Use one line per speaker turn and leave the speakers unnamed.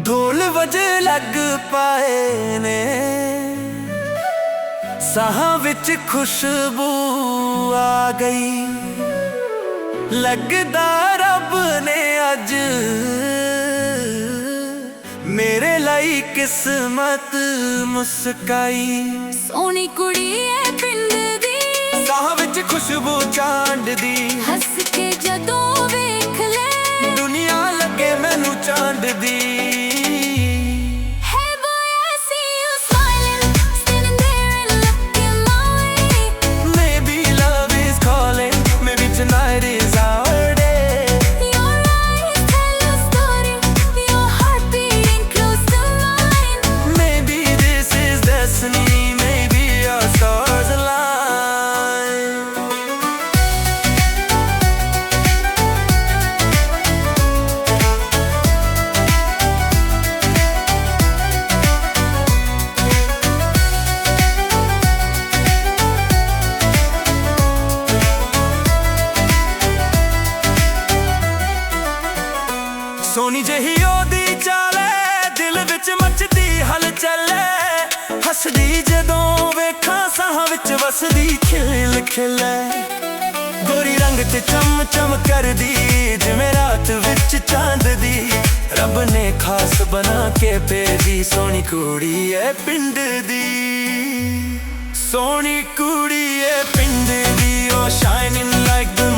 ढोल वजे लग पाए ने, साहां विच खुशबू आ गई। लगदा रब ने अज मेरे लाई किस्मत मुस्काई।
सोहनी कुड़ी पिंड दी,
साहां विच खुशबू चांद दी।
हस के जदों वेख ले,
दुनिया लगे मैनू चांद दी। सोनी जही ओदी चाले, दिल विच मचदी हलचल। हसदी जदों वेखां साहां विच वसदी खिल खिल। गोरी रंग ते चम चम करदी, जिवें रात विच चांद दी। रब ने खास बना के भेजी, सोहनी कुड़ी ए पिंड दी। सोहनी कुड़ी ए पिंड दी, ओ शाइनिंग लाइक द